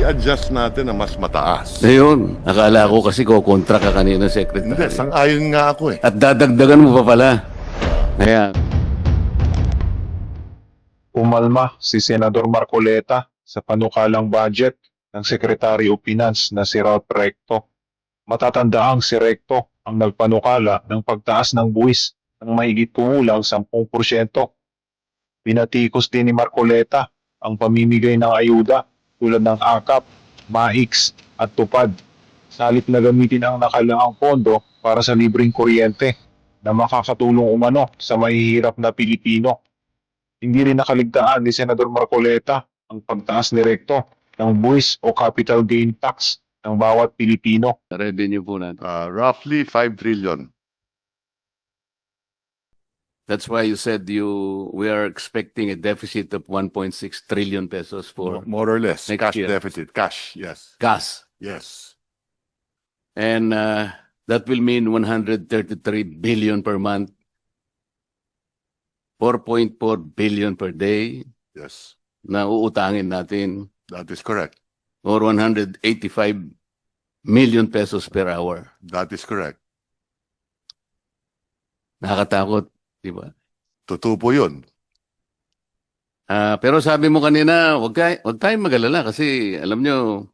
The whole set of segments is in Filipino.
i-adjust natin na mas mataas. Ayun, akala ko kasi kontra ka kanina, Secretary. Hindi, sang-ayon nga ako eh. At dadagdagan mo pa pala. Kaya, Umalma si Senador Marcoleta sa panukalang budget ng Secretary of Finance na si Ralph Recto. Matatandaang si Recto ang nagpanukala ng pagtaas ng buwis ng mahigit kumulang 10%. Pinatikos din ni Marcoleta ang pamimigay ng ayuda tulad ng AKAP, MAIX at TUPAD. Salit na gamitin ang nakalaang pondo para sa libreng kuryente na makakatulong umano sa mahihirap na Pilipino. Hindi rin nakaligtaan ni Senador Marcoleta ang pagtaas ni Recto ng buwis o capital gain tax ng bawat Pilipino. revenue po natin. Roughly 5 trillion. That's why you said we are expecting a deficit of 1.6 trillion pesos for More or less. next Cash year. deficit. Cash, yes. gas. Yes. And that will mean 133 billion per month, 4.4 billion per day Yes. na uutangin natin, That is correct. or 185 million pesos per hour. That is correct. Nakakatakot, di ba? Totoo po yun. Pero sabi mo kanina, wag tayong mag-alala kasi alam nyo,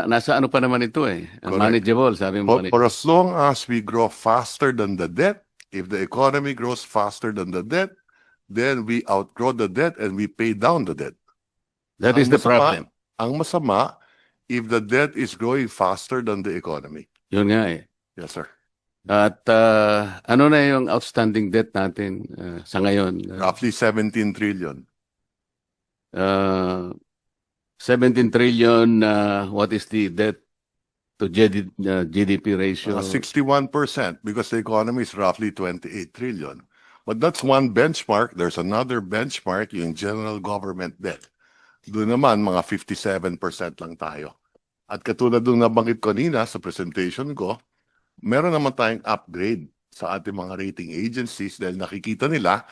nasa ano pa naman ito eh. Correct. Manageable, sabi mo kanina. For as long as we grow faster than the debt, if the economy grows faster than the debt, then we outgrow the debt and we pay down the debt. That is Ang the problem. Ang masama, if the debt is growing faster than the economy. Yun nga eh. Yes, sir. At ano na yung outstanding debt natin sa ngayon? Roughly 17 trillion. 17 trillion, what is the debt to GDP ratio? 61% because the economy is roughly 28 trillion. But that's one benchmark. There's another benchmark, yung general government debt. Doon naman, mga 57% lang tayo. At katulad nung nabanggit ko kanina sa presentation ko, meron naman tayong upgrade sa ating mga rating agencies dahil nakikita nila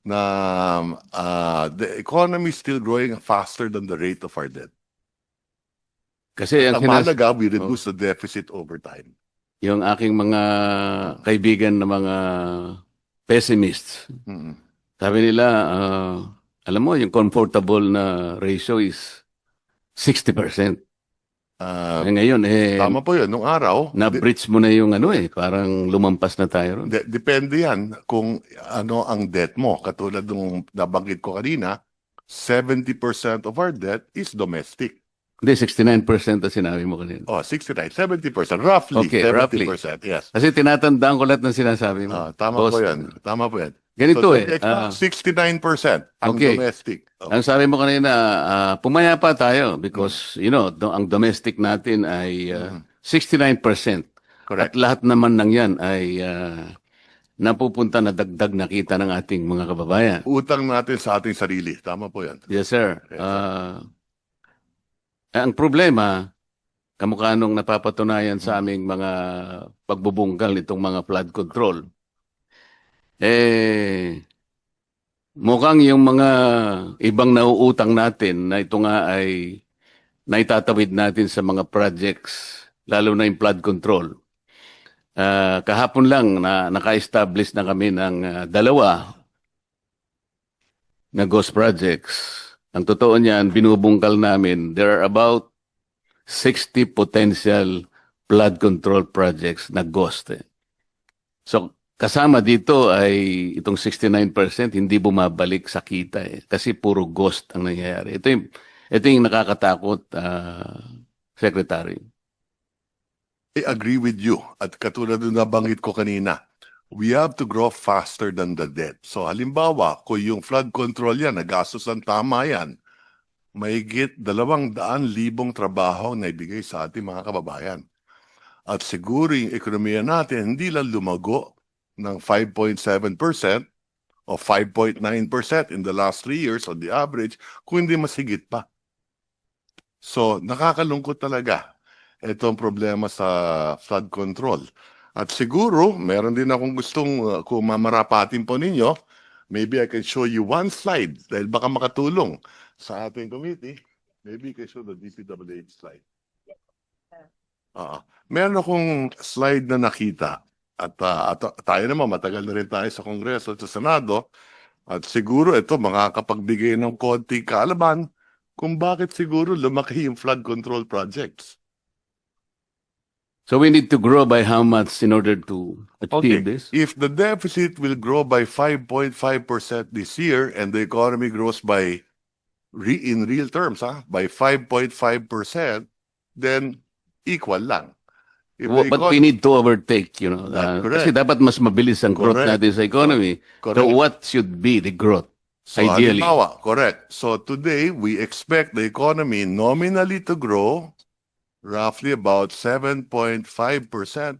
na the economy is still growing faster than the rate of our debt. Kasi Ang mahalaga, we reduce the deficit over time. yung aking mga kaibigan na mga pessimists, Mm. sabi nila, alam mo, yung comfortable na ratio is 60%. Ngayon, Tama po yun. Nung araw, na-breach mo na yung ano parang lumampas na tayo ron. depende yan kung ano ang debt mo. Katulad nung nabanggit ko kanina, 70% of our debt is domestic. Hindi, 69% na sinabi mo kanina. Oh, 69, 70%. Roughly, Okay, 70%. Yes. Kasi tinatandaan ko lahat ng sinasabi mo. Tama Boss, po yan. Tama po yan. Ganito So, it's not 69% ang okay. domestic. Oh. Ang sabi mo kanina, pumaya pa tayo because, ang domestic natin ay 69%. Correct. At lahat naman ng yan ay napupunta na dagdag na kita ng ating mga kababayan. Utang natin sa ating sarili. Tama po yan. Yes, sir. Yes, Ang problema, kamukha nung napapatunayan sa aming mga pagbubungkal nitong mga flood control, mukhang yung mga ibang nauutang natin na ito nga ay naitatawid natin sa mga projects, lalo na yung flood control. Kahapon lang na naka-establish na kami ng dalawa na ghost projects. Ang totoo niyan, binubungkal namin, there are about 60 potential flood control projects na ghost. So, kasama dito ay itong 69% hindi bumabalik sa kita kasi puro ghost ang nangyayari. Ito yung nakakatakot, Secretary. I agree with you. At katulad nung nabanggit ko kanina, we have to grow faster than the debt. So halimbawa, kung yung flood control yan, nagastos ang tama yan, mahigit 200,000 trabaho na ibigay sa ating mga kababayan. At siguro yung ekonomiya natin hindi lang lumago ng 5.7% o 5.9% in the last 3 years on the average, kung hindi mas higit pa. So nakakalungkot talaga itong problema sa flood control. At siguro, meron din akong gustong kung mamarapatin po ninyo, maybe I can show you one slide dahil baka makatulong sa ating committee. Maybe you can show the DPWH slide. Meron akong slide na nakita at tayo naman matagal na rin tayo sa Kongreso at sa Senado at siguro ito makakapagbigay ng konting kaalaman kung bakit siguro lumaki yung flood control projects. So we need to grow by how much in order to Okay, achieve this? if the deficit will grow by 5.5% this year and the economy grows by in real terms by 5.5%, then equal lang. If the But we need to overtake, That's correct. kasi dapat mas mabilis ang growth Correct. natin sa economy. Correct. So what should be the growth? So, Ideally. halimbawa, correct. So today, we expect the economy nominally to grow roughly about 7.5%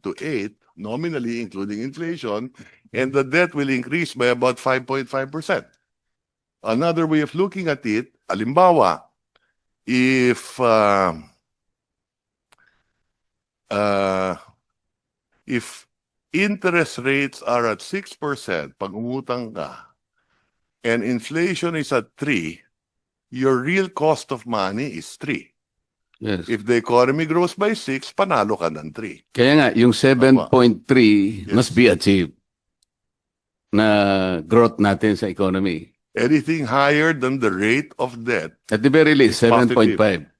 to 8%, nominally including inflation, and the debt will increase by about 5.5%. Another way of looking at it, halimbawa, if interest rates are at 6%, pag umutang ka, and inflation is at 3%, your real cost of money is 3%. Yes. If the economy grows by 6%, panalo ka ng 3%. Kaya nga, yung 7.3 Yes. must be achieved na growth natin sa economy. Anything higher than the rate of debt, At the very least, It's positive. 7.5.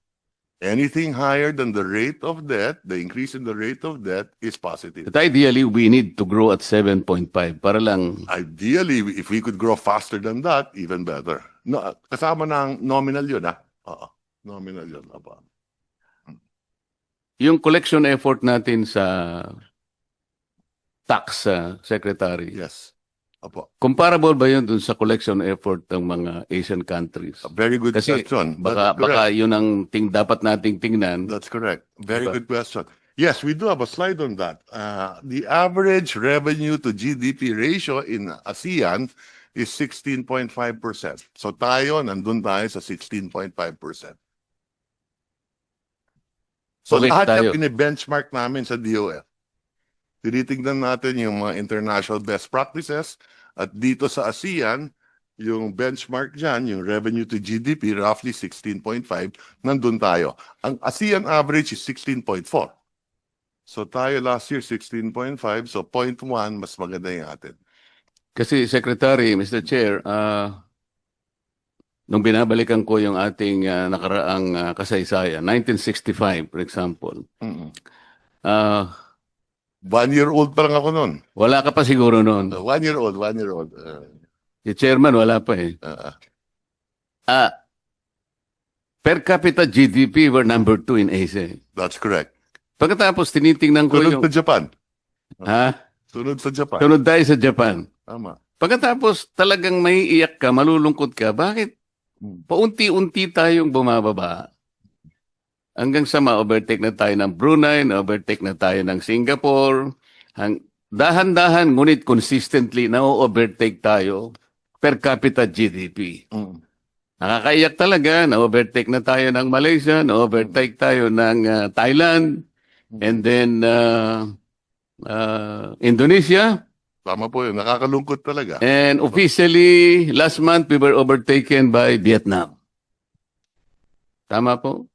anything higher than the rate of debt, the increase in the rate of debt is positive. But ideally, we need to grow at 7.5 para lang. Ideally, if we could grow faster than that, even better. No, kasama ng nominal yun, Oo, nominal yun. Apa. Yung collection effort natin sa tax secretary, Yes. Apo. comparable ba yun dun sa collection effort ng mga Asian countries? A very good Kasi question. baka, That's correct. baka yun ang dapat nating tingnan. That's correct. Very Diba? good question. Yes, we do have a slide on that. The average revenue to GDP ratio in ASEAN is 16.5%. So tayo, nandun tayo sa 16.5%. So Okay, lahat tayo. yung pini-benchmark namin sa DOF. Tinitignan natin yung mga international best practices at dito sa ASEAN, yung benchmark dyan, yung revenue to GDP, roughly 16.5, nandun tayo. Ang ASEAN average is 16.4. So tayo last year 16.5, so 0.1 mas maganda yung atin. Kasi Secretary, Mr. Chair, nung binabalikan ko yung ating nakaraang kasaysayan, 1965, for example, Mm-mm. ah, 1 year old pa lang ako noon. wala ka pa siguro noon. 1 year old, 1 year old. Si Chairman, wala pa eh. Per capita GDP, we're number 2 in Asia. That's correct. Pagkatapos, tinitingnan ko Sunod yung... sa Japan. Ha? Sunod sa Japan. Sunod tayo sa Japan. Tama. Pagkatapos, talagang may iyak ka, malulungkot ka. Bakit? Paunti-unti tayong bumababa. Hanggang sa ma-overtake na tayo ng Brunei, na-overtake na tayo ng Singapore. Dahan-dahan, ngunit consistently, na-overtake tayo per capita GDP. Mm. Nakakaiyak talaga, na-overtake na tayo ng Malaysia, na-overtake tayo ng Thailand, and then Indonesia. Tama po yun. Nakakalungkot talaga. And officially, last month, we were overtaken by Vietnam. Tama po?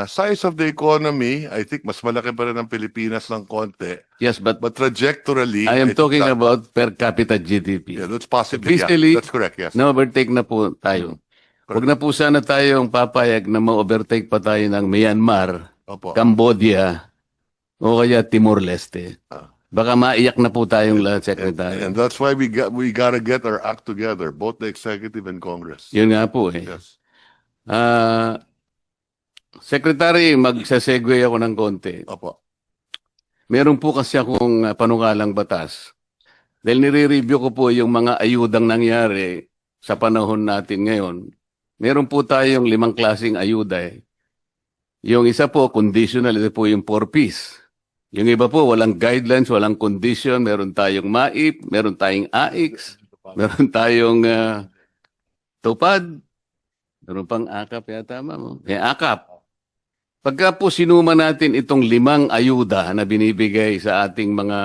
Size of the economy, I think mas malaki pa rin ang Pilipinas ng konti. Yes, but But trajectorily, I am think talking that- about per capita GDP. Yeah, that's possibly. Officially, That's correct, yes. Na-overtake na po tayo. Huwag na po sana tayong papayag na ma-overtake pa tayo ng Myanmar, Opo. Cambodia, o kaya Timor-Leste. Ah. Baka maiyak na po tayong lahat, Secretary. And that's why we gotta get our act together, both the executive and Congress. Yun nga po eh. Yes. Secretary, magsasegue ako ng konti. Opo. Meron po kasi akong panukalang batas. Dahil nire-review ko po yung mga ayudang nangyari sa panahon natin ngayon. Meron po tayong 5 klaseng ayuda eh. Yung isa po, conditional, ito po yung 4Ps. Yung iba po, walang guidelines, walang condition. Meron tayong MAIP, meron tayong AIX, meron tayong TUPAD, meron pang AKAP, yata mo. AKAP. Pagka po sinuma natin itong 5 ayuda na binibigay sa ating mga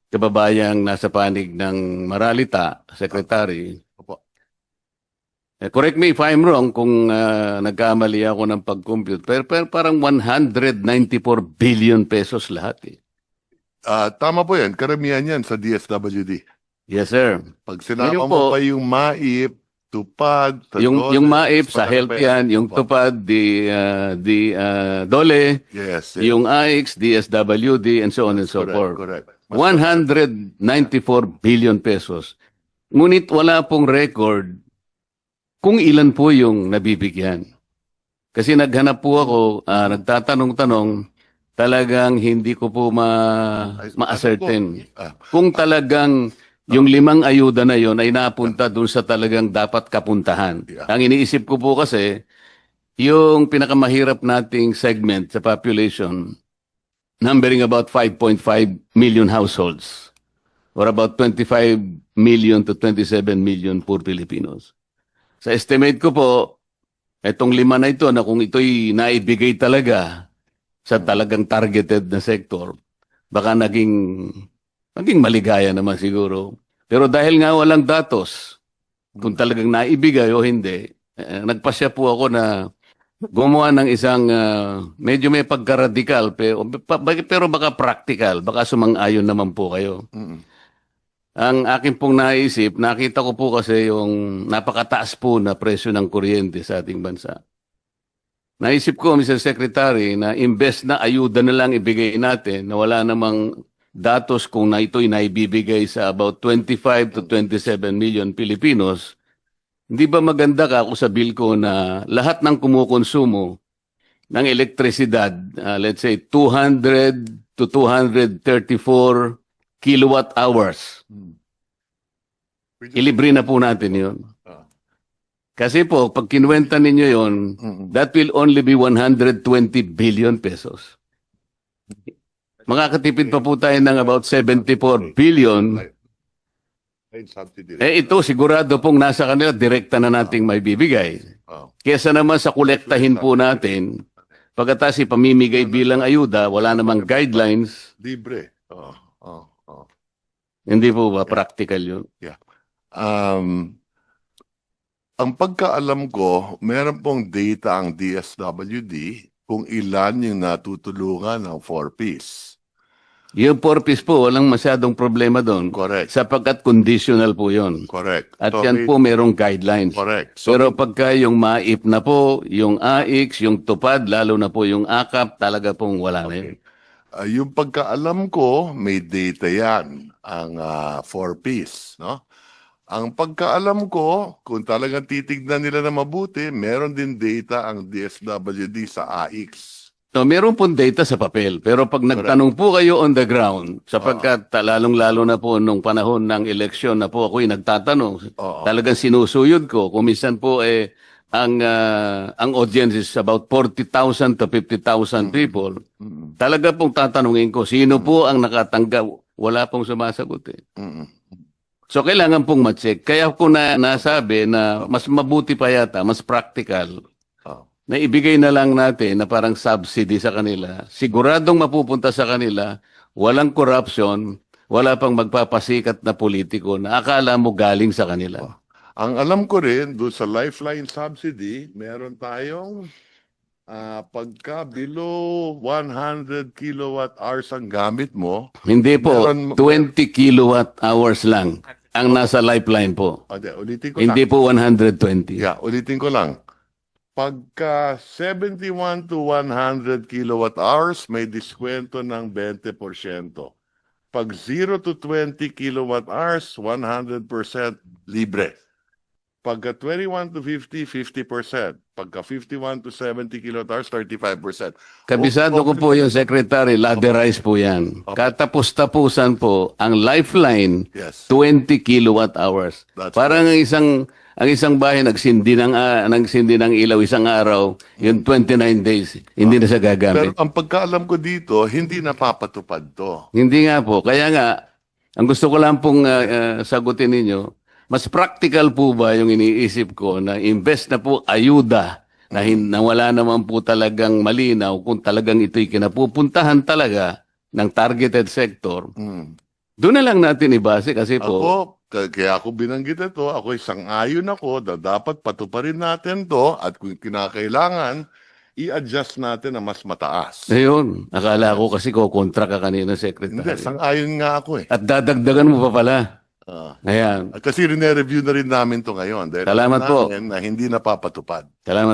kababayang nasa panig ng Maralita, Secretary, Opo. Correct me if I'm wrong kung nagkamali ako ng pag-compute. Pero parang 194 billion pesos lahat eh. Tama po yan. Karamihan yan sa DSWD. Yes, sir. Pag sinama Ngayon mo po, pa yung MAIP, tupad, sa yung DOLE, MAIP sa health yan, yung Opo. tupad, DOLE, Yes. yung AIX, DSWD, and so on and so forth. Correct. 194 billion pesos. Ngunit wala pong record kung ilan po yung nabibigyan. Kasi naghanap po ako, nagtatanong-tanong, talagang hindi ko po ma-ascertain. Kung talagang yung 5 ayuda na yon ay napunta dun sa talagang dapat kapuntahan. Yeah. Ang iniisip ko po kasi, yung pinakamahirap nating segment sa population, numbering about 5.5 million households, or about 25 million to 27 million poor Filipinos. Sa estimate ko po, itong 5 na ito na kung ito'y naibigay talaga sa talagang targeted na sector, baka naging maligaya naman siguro. Pero dahil nga walang datos, kung talagang naibigay o hindi, nagpasya po ako na gumawa ng isang medyo may pagka-radical, pero baka practical, baka sumang-ayon naman po kayo. Mm. Ang akin pong naisip, nakita ko po kasi yung napakataas po na presyo ng kuryente sa ating bansa. Naisip ko, Mr. Secretary, na imbes na ayuda na lang ibigay natin, na wala namang datos kung na ito'y naibibigay sa about 25 to 27 million Filipinos, hindi ba maganda ka kung sabihin ko na lahat ng kumukonsumo ng elektrisidad, let's say 200 to 234 kilowatt hours, ilibre na po natin yun. Kasi po, pag kinuwenta ninyo yun, that will only be 120 billion pesos. Makakatipid pa po tayo ng about 74 billion. Ito sigurado pong nasa kanila, direkta na nating may bibigay. Kesa naman sa kolektahin po natin, pagkatapos ipamimigay bilang ayuda, wala namang guidelines. Libre. Hindi po ba practical yun? Ang pagkaalam ko, meron pong data ang DSWD kung ilan yung natutulungan ng 4Ps. Yung 4Ps po, walang masyadong problema doon. Correct. Sapagkat conditional po yun. Correct. At So, yan po merong guidelines. Correct. So, Pero pagka yung MAIP na po, yung AIX, yung tupad, lalo na po yung AKAP, talaga pong wala na yun. yung pagkaalam ko, may data yan, ang 4Ps, no? Ang pagkaalam ko, kung talagang titignan nila na mabuti, meron din data ang DSWD sa AIX. So, meron pong data sa papel. Pero pag nagtanong po kayo on the ground, sapagkat lalong-lalo na po nung panahon ng eleksyon na po ako'y nagtatanong, talagang sinusuyod ko. Kung minsan po ang audience is about 40,000 to 50,000 people, talaga pong tatanungin ko, sino po ang nakatanggap? Wala pong sumasagot eh. So, kailangan pong ma-check. Kaya ko nasabi na mas mabuti pa yata, mas practical, na ibigay na lang natin na parang subsidy sa kanila. Siguradong mapupunta sa kanila, walang corruption, wala pang magpapasikat na politiko na akala mo galing sa kanila. Ang alam ko rin, doon sa Lifeline subsidy, meron tayong pagka below 100 kilowatt hours ang gamit mo. Hindi po, Meron- 20 kilowatt hours lang ang nasa Lifeline po. Ulitin ko Hindi lang. po 120. Yeah, ulitin ko lang. Pagka 71 to 100 kilowatt hours, may diskwento ng 20%. Pag 0 to 20 kilowatt hours, 100% libre. Pagka 21 to 50, 50%. Pagka 51 to 70 kilowatt hours, 35%. Kabisado ko po yung secretary, ladderized po yan. Katapos-tapusan po, ang Lifeline, Yes. 20 kilowatt hours. That's Parang ang isang bahay nagsindi ng ilaw isang araw, yung 29 days, hindi na siya Pero gagamit. ang pagkaalam ko dito, hindi napapatupad to. Hindi nga po. Kaya nga, ang gusto ko lang pong sagutin ninyo, mas practical po ba yung iniisip ko na invest na po ayuda na wala naman po talagang malinaw kung talagang ito'y kinapupuntahan talaga ng targeted sector. Doon na lang natin ibase kasi po, Ako, Kaya ako binanggit ito, ako sang-ayon ako na dapat patuparin natin to at kung kinakailangan, i-adjust natin na mas mataas. Ayun, akala ko kasi kukontra ka kanina, Secretary. Hindi, sang-ayon nga ako eh. At dadagdagan mo pa pala. Ah. Ayan. Kasi rine-review na rin namin to ngayon dahil Salamat alam po. namin na hindi napapatupad. Salamat